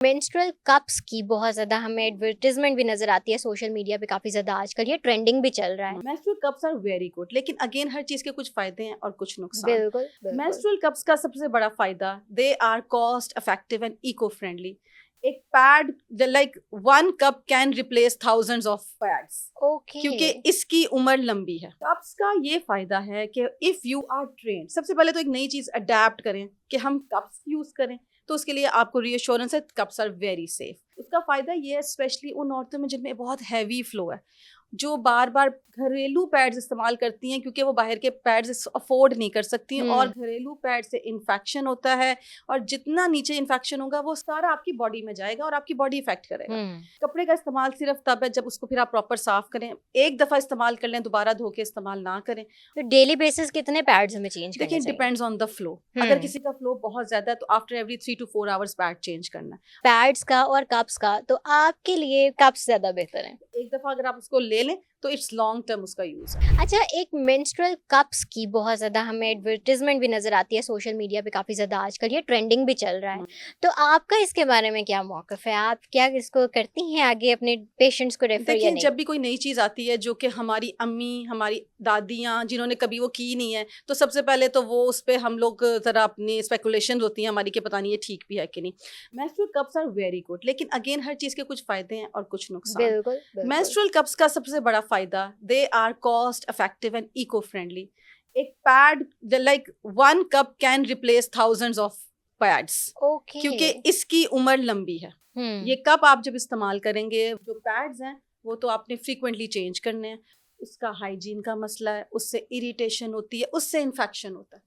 Menstrual cups की बहुत ज़्यादा हमें एडवर्टाइजमेंट भी नज़र आती है सोशल मीडिया पे काफ़ी ज़्यादा आजकल, ये ट्रेंडिंग भी चल रहा है। Menstrual cups are very good, लेकिन अगेन हर चीज के कुछ फायदे हैं और कुछ नुकसान। बिल्कुल बिल्कुल। मेंस्ट्रुअल कप्स का सबसे बड़ा फायदा, they are cost effective and eco friendly. एक pad like one cup can replace thousands of pads, okay. क्योंकि इसकी उम्र लंबी है। कप्स का ये फायदा है कि इफ यू आर ट्रेन्ड, सबसे पहले तो एक नई चीज अडेप्ट करें कि हम कप्स यूज करें, तो उसके लिए आपको रीअश्योरेंस है, कप्स आर वेरी सेफ। उसका फायदा ये है स्पेशली उन औरतों में जिनमें बहुत हैवी फ्लो है, जो बार बार घरेलू पैड्स इस्तेमाल करती हैं क्योंकि वो बाहर के पैड्स अफोर्ड नहीं कर सकती हैं, और घरेलू पैड से इन्फेक्शन होता है, और जितना नीचे इन्फेक्शन होगा वो सारा आपकी बॉडी में जाएगा और आपकी बॉडी इफेक्ट करेगा। कपड़े का इस्तेमाल सिर्फ तब है जब उसको फिर आप प्रॉपर साफ करें, एक दफा इस्तेमाल कर लें, दोबारा धो के इस्तेमाल ना करें। तो डेली बेसिस कितने पैड्स हमें चेंज करने देखिए, चाहिए? Depends on the flow. अगर किसी का फ्लो बहुत ज्यादा है तो after every 3 to 4 hours pad change करना है। पैड्स का और कप्स का, तो आपके लिए कप्स ज़्यादा बेहतर है? एक दफा अगर आप उसको ले लें तो इट्स लॉन्ग टर्म उसका यूज है। अच्छा, एक मेंस्ट्रुअल कप्स की बहुत ज़्यादा हमें एडवर्टाइजमेंट भी नज़र आती है सोशल मीडिया पे काफ़ी ज़्यादा आजकल, ये ट्रेंडिंग भी चल रहा है। तो आपका इसके बारे में क्या मौक़िफ़ है? आप क्या इसको करती हैं आगे अपने पेशेंट्स को रेफर या देखिए, नहीं? जब भी कोई नई चीज़ आती है जो कि हमारी अम्मी, हमारी दादियाँ जिन्होंने कभी वो की नहीं है, तो सबसे पहले तो वो उस पे हम लोग ज़रा अपनी स्पेकुलेशन होती हैं हमारी कि पता नहीं ये ठीक भी है कि नहीं। Menstrual cups are very good, लेकिन अगेन हर चीज़ के कुछ फ़ायदे हैं और कुछ नुकसान। बिल्कुल बिल्कुल। मेंस्ट्रुअल कप्स का सबसे बड़ा फ़ायदा, they are cost effective and eco friendly. एक pad like one cup can replace thousands of pads, okay. क्योंकि इसकी उम्र लंबी है। ये कप आप जब इस्तेमाल करेंगे, जो पैड्स हैं वो तो आपने फ्रीक्वेंटली चेंज करने हैं। उसका हाइजीन का मसला है, उससे इरिटेशन होती है, उससे इन्फेक्शन होता है,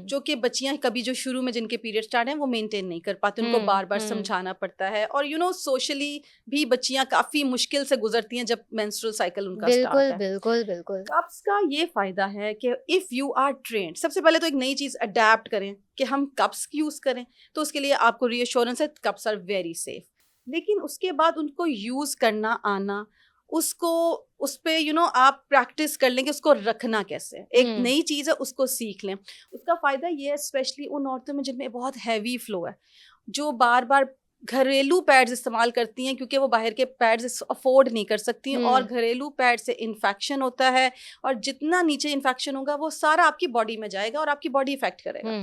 जो कि बच्चियां कभी जो शुरू में जिनके पीरियड स्टार्ट हैं वो मेंटेन नहीं कर पाते, उनको बार बार समझाना पड़ता है, और सोशली भी बच्चियां काफी मुश्किल से गुजरती हैं जब मेंस्ट्रुअल साइकिल उनका स्टार्ट बिल्कुल है। बिल्कुल बिल्कुल। कप्स का ये फायदा है कि इफ यू आर ट्रेन्ड, सबसे पहले तो एक नई चीज अडेप्ट करें कि हम कप्स यूज करें, तो उसके लिए आपको रीअश्योरेंस है, कप्स आर वेरी सेफ। लेकिन उसके बाद उनको यूज करना आना, उसको उस पे आप प्रैक्टिस कर लेंगे उसको रखना कैसे, एक नई चीज है उसको सीख लें। उसका फायदा ये है स्पेशली उन औरतों में जिनमें बहुत हैवी फ्लो है, जो बार बार घरेलू पैड्स इस्तेमाल करती हैं क्योंकि वो बाहर के पैड्स अफोर्ड नहीं कर सकती, और घरेलू पैड से इन्फेक्शन होता है, और जितना नीचे इन्फेक्शन होगा वो सारा आपकी बॉडी में जाएगा और आपकी बॉडी इफेक्ट करेगा।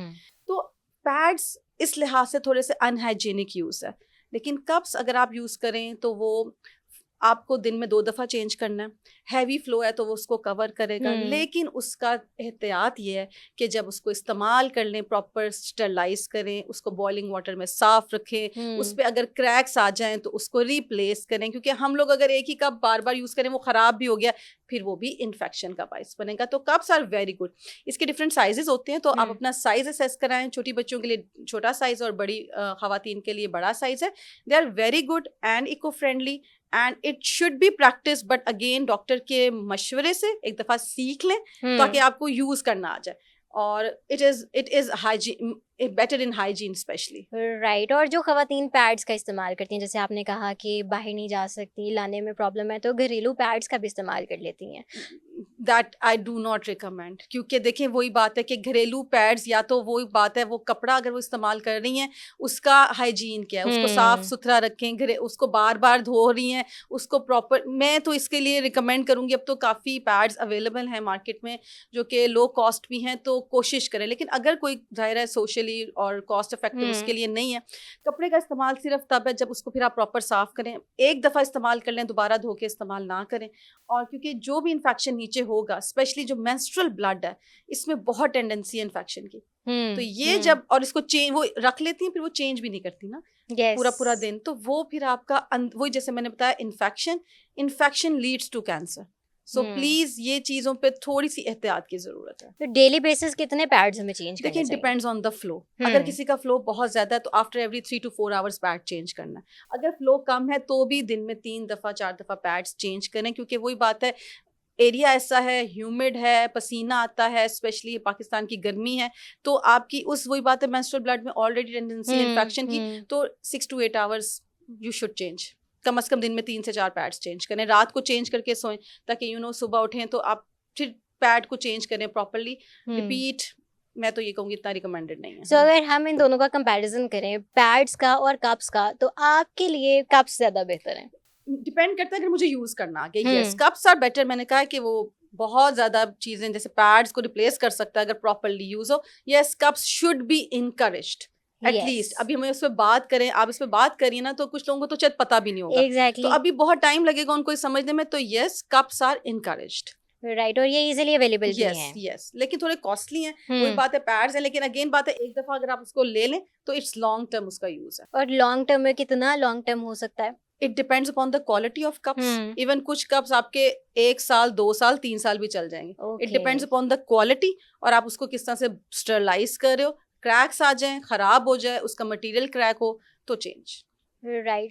तो पैड्स इस लिहाज से थोड़े से अनहाइजीनिक यूज है, लेकिन कप्स अगर आप यूज करें तो वो आपको दिन में 2 दफ़ा चेंज करना है। हैवी फ्लो है तो वो उसको कवर करेगा, लेकिन उसका एहतियात ये है कि जब उसको इस्तेमाल कर लें, प्रॉपर स्टरलाइज करें, उसको बॉइलिंग वाटर में साफ रखें, उस पर अगर क्रैक्स आ जाएं तो उसको रिप्लेस करें, क्योंकि हम लोग अगर एक ही कप बार बार यूज़ करें, वो ख़राब भी हो गया, फिर वो भी इन्फेक्शन का बाइस बनेगा। तो कप्स आर वेरी गुड। इसके डिफरेंट साइजेस होते हैं, तो आप अपना साइज असेस कराएं। छोटी बच्चों के लिए छोटा साइज और बड़ी ख़वातीन के लिए बड़ा साइज है। They are very good and eco friendly and it should be practice, but again doctor के मशवरे से एक दफ़ा सीख लें ताकि आपको यूज़ करना आ जाए, और it is hygiene, better in hygiene specially. Right. और जो खवातीन पैड्स का इस्तेमाल करती हैं, जैसे आपने कहा कि बाहर नहीं जा सकती, लाने में प्रॉब्लम है, तो घरेलू पैड्स का भी इस्तेमाल कर लेती हैं। That I do not recommend, क्योंकि देखें वही बात है कि घरेलू पैड्स, या तो वही बात है वो कपड़ा अगर वो इस्तेमाल कर रही हैं उसका हाइजीन क्या है, उसको साफ सुथरा रखें, उसको बार बार धो रही हैं, उसको प्रॉपर। मैं तो इसके लिए रिकमेंड करूँगी, अब तो काफ़ी पैड्स अवेलेबल हैं मार्केट में जो कि लो कॉस्ट भी हैं, तो कोशिश करें। लेकिन अगर कोई ज़ाहिर है सोशली और कॉस्ट इफेक्टिव उसके लिए नहीं है, कपड़े का इस्तेमाल सिर्फ तब है जब उसको फिर आप प्रॉपर साफ करें, एक दफ़ा इस्तेमाल कर लें, दोबारा धो के इस्तेमाल ना करें। और क्योंकि जो भी इन्फेक्शन नीचे होगा, स्पेशली जो मेंस्ट्रुअल ब्लड है, इसमें बहुत टेंडेंसी है इन्फेक्शन की, तो ये जब, और इसको चेंज वो रख लेती हैं, फिर वो चेंज भी नहीं करती ना पूरा दिन, तो वो फिर आपका वही जैसे मैंने बताया, infection leads to cancer. So please ये चीजों पे थोड़ी सी एहतियात की जरूरत है। तो डेली बेसिस कितने पैड्स हमें चेंज करने चाहिए? देखिए, डिपेंड्स ऑन द फ्लो। अगर किसी का फ्लो बहुत ज्यादा है तो after every 3 to 4 hours pad change करना है। अगर फ्लो कम है तो भी दिन में 3 दफा 4 दफा पैड्स चेंज करें, क्योंकि वही बात है, एरिया ऐसा है, ह्यूमिड है, पसीना आता है, स्पेशली पाकिस्तान की गर्मी है, तो आपकी वही बात है, मेंस्ट्रुअल ब्लड में ऑलरेडी टेंडेंसी इन्फेक्शन की, तो 6 to 8 hours you should change. कम से कम दिन में 3 से 4 पैड्स चेंज करें, रात को चेंज करके सोएं, ताकि सुबह उठें तो आप फिर पैड को चेंज करें प्रॉपरली। रिपीट میں تو یہ کہوں گی اتنا ریکمینڈیڈ نہیں ہے. سو اگر ہم ان دونوں کا کمپیریزن کریں پیڈس کا اور کپس کا تو آپ کے لیے کپس زیادہ بہتر ہیں؟ ڈپینڈ کرتا ہے اگر مجھے یوز کرنا کہ یس کپس آر بیٹر. میں نے کہا کہ وہ بہت زیادہ چیزیں جیسے پیڈس کو ریپلیس کر سکتا ہے اگر پراپرلی یوز ہو. Yes cups should be encouraged at least. ابھی ہمیں اس پہ بات کریں, آپ اس پہ بات کریے نا, تو کچھ لوگوں کو تو شاید پتہ بھی نہیں ہوگا. ایگزیکٹلی تو ابھی بہت ٹائم لگے گا ان کو سمجھنے میں. تو یس کپس آر انکریجڈ. رائٹ, اور یہ ایزیلی اویلیبل بھی یس ہیں. یس لیکن تھوڑے کاسٹلی ہیں. وہی بات ہے پیڈس ہیں, لیکن اگین بات ہے ایک دفعہ اگر آپ اس کو لے لیں تو اٹس لانگ ٹرم اس کا یوز ہے. اور لانگ ٹرم میں کتنا لانگ ٹرم ہو سکتا ہے؟ It depends upon the quality of cups. Even کچھ کپس آپ کے 1 سال 2 سال 3 سال بھی چل جائیں گے. It depends upon the quality اور آپ اس کو کس طرح سے اسٹرلائز کر رہے ہو. کریکس آ جائیں, خراب ہو جائے, اس کا مٹیریل کریک ہو تو چینج. رائٹ.